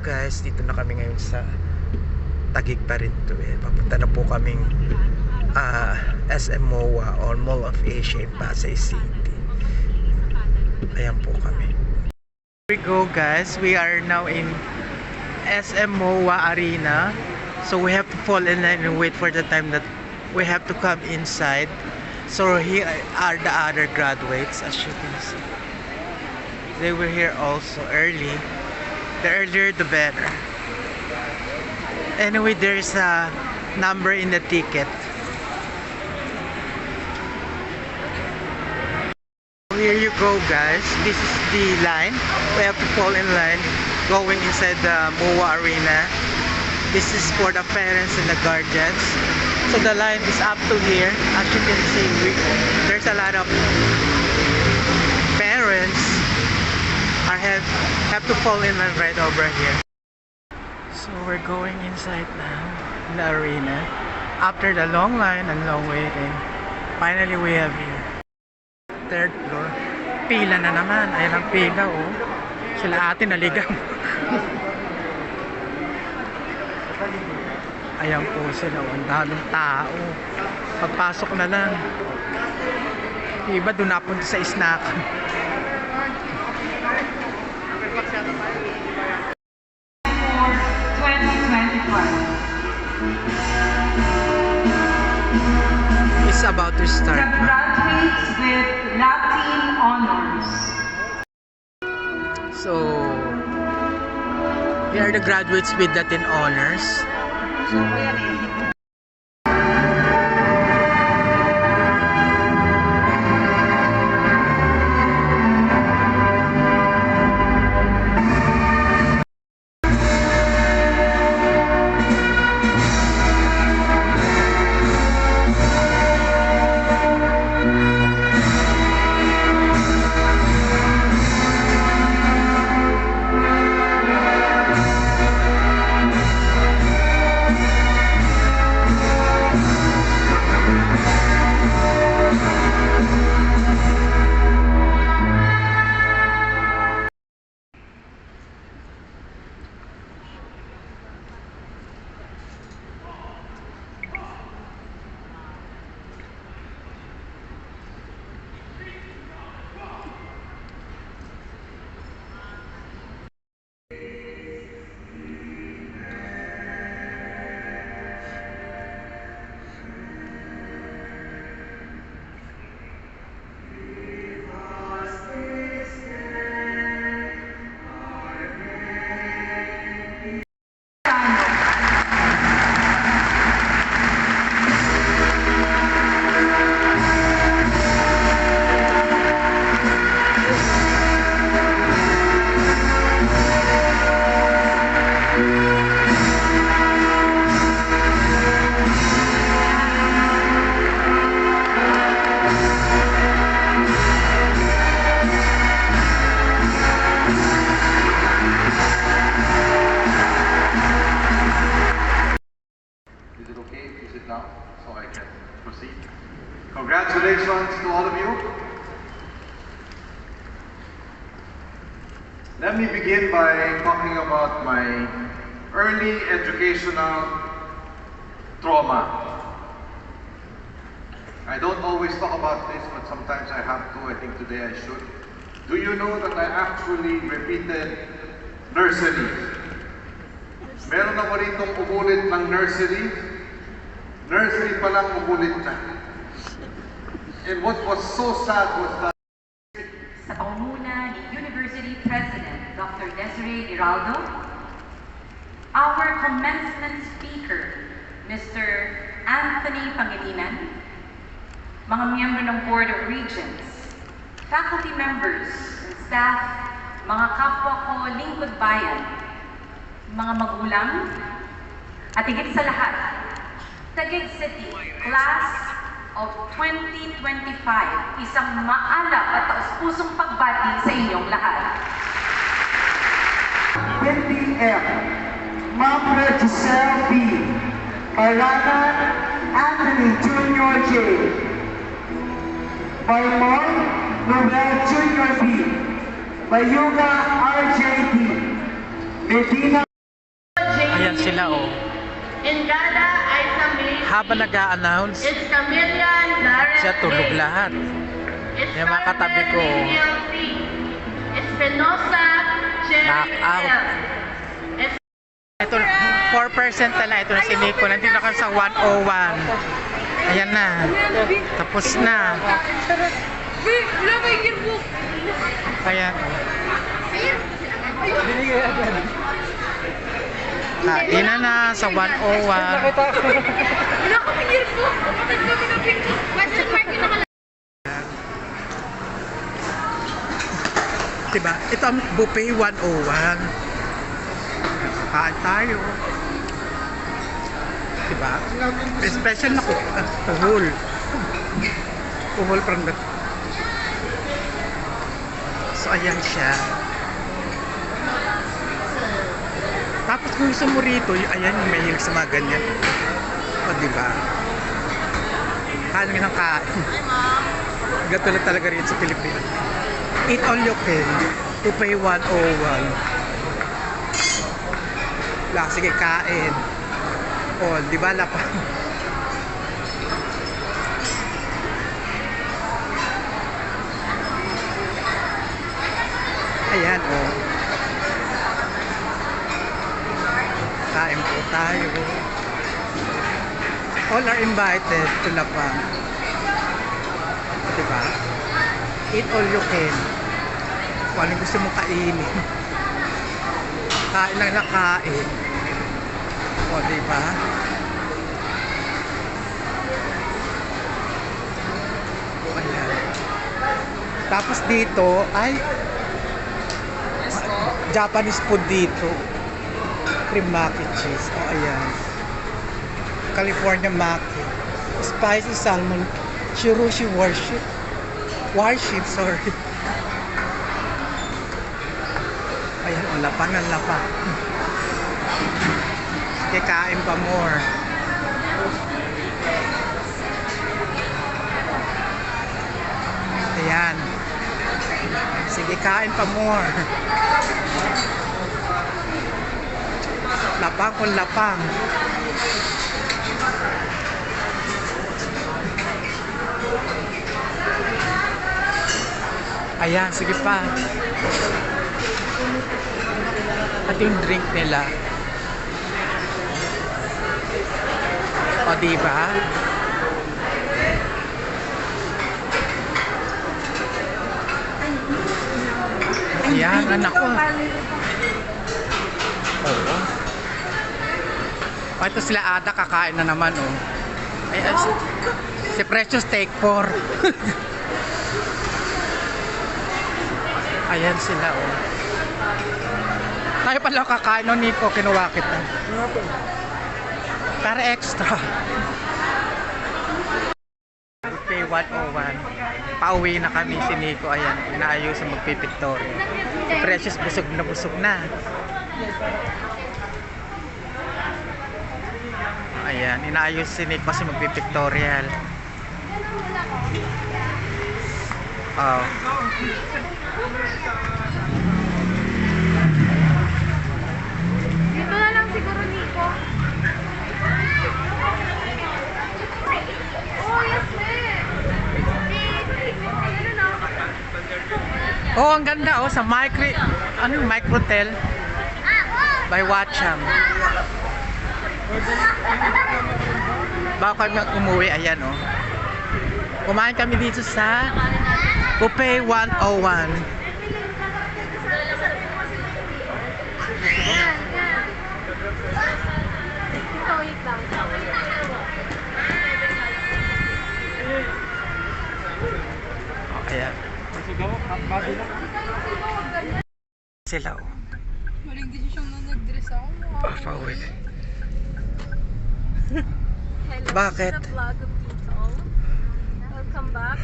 guys, dito na kami ngayon sa Taguig pa rin to eh. Papunta na po kaming SM MOA or Mall of Asia in Pasay City. Ayan po kami. Here we go guys, we are now in SM MOA Arena. So we have to fall in line and wait for the time that we have to come inside. So here are the other graduates, as you can see. They were here also early. The earlier the better. Anyway, there's a number in the ticket. Here you go guys. This is the line. We have to fall in line going inside the MOA Arena. This is for the parents and the guardians. So the line is up to here. As you can see, there's a lot of parents have to fall in line right over here. So we're going inside now in the arena. After the long line and long waiting, finally we have here. Third floor. Pila na naman. Ayan ang pila oh. Sila ate naligaw. Ayan po sila oh. Ang daming tao. Pagpasok na lang. Iba doon napunta sa snack. It's about to start. The graduates with Latin honors. So, here are the graduates with Latin honors. Now, so I can proceed. Congratulations to all of you. Let me begin by talking about my early educational trauma. I don't always talk about this, but sometimes I have to. I think today I should. Do you know that I actually repeated nursery? Meron ako ritong umulit ng nursery. Nursery pa lang umulit na. And what was so sad was that sa pangunguna ni University President Dr. Desiree Giraldo, our commencement speaker, Mr. Anthony Pangilinan, mga miyembro ng Board of Regents, faculty members and staff, mga kapwa ko lingkod bayan, mga magulang, at higit sa lahat, Taguig City, Class of 2025, isang maalab at taus-pusong pagbati sa inyong lahat. Wendy M. Mapre Giselle B. Paranan Anthony Jr. J. Paimon Noel Jr. B. Bayuga RJD. Medina sila oh. Ingada Isambli. Habang nag-a-announce, Escamillan Darren. siya tulog lahat. Yung mga katabi ko. Espinosa Knock out. Ito, 4% na lang. Ito na si Nico. Nandito na kami sa 101. Ayan na. Tapos na. Ayan. Kain na sa 101. Diba? Ito ang buffet 101. Kain tayo. Diba? Special na kuhol. Kuhol from the... So, ayan siya. Tapos kung gusto mo rito, ayan yung may hilig sa mga ganyan. O, diba? Kain ng kain. Gato na talaga rin sa Pilipinas. Eat all you can. To pay 101. Sige, kain. O, diba lapa? Ayan, o. Kain po tayo. All are invited to Lapang. Diba? Eat all you can. Kung anong gusto mong kainin. Kain lang na kain. O, diba? Ayan. Tapos dito, ay Japanese food dito. Cream mac and cheese. O, ayan. California maki. Spicy salmon. Shirushi warship, sorry. Ayan, o, lapang ng lapang. Sige, kain pa more. Ayan. Sige, kain pa more. Lapang kung lapang. Ayan, sige pa. At yung drink nila. O, diba? Ayan, anak ko. Oo. O, ito sila Ada, kakain na naman, oh. Ay, si Precious take 4. Ayan sila, oh. Tayo pala kakain, no, Nico, kinuha kita. Para extra. Okay, 101. Pauwi na kami si Nico, ayan. Inaayos sa magpipictoria. Si Precious busog na busog na. Ayan, inaayos si Nico kasi magpipictorial. Oh. Dito na lang siguro, Nico. Oh, yes, Oh, ang ganda, oh, sa Microtel by Watcham. Bago kami umuwi, ayan, oh. Kumain kami dito sa Buffet 101. Oh, ayan. Sila, oh. Maling desisyon na nag-dress ako. Oh, pauwi. Bakit? This is a vlog of Tito. Welcome back.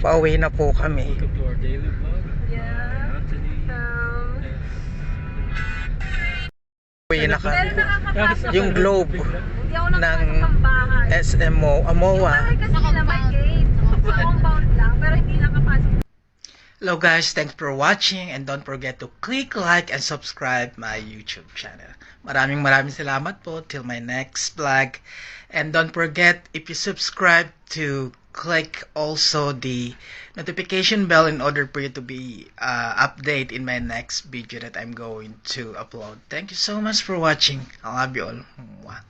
Pauwi na po kami. Welcome to our daily vlog. Yeah. Anthony. Pauwi na Pero kami. nakakapasok. Yung globe Hindi ako ng nakapasok ng bahay. SMO, Yung Amoa. bahay kasi nila may gate. Sa compound lang. Pero hindi nakapasok. Hello guys, thanks for watching and don't forget to click like and subscribe my YouTube channel. Maraming salamat po till my next vlog. And don't forget, if you subscribe, to click also the notification bell in order for you to be updated in my next video that I'm going to upload. Thank you so much for watching. I love you all. Mwah.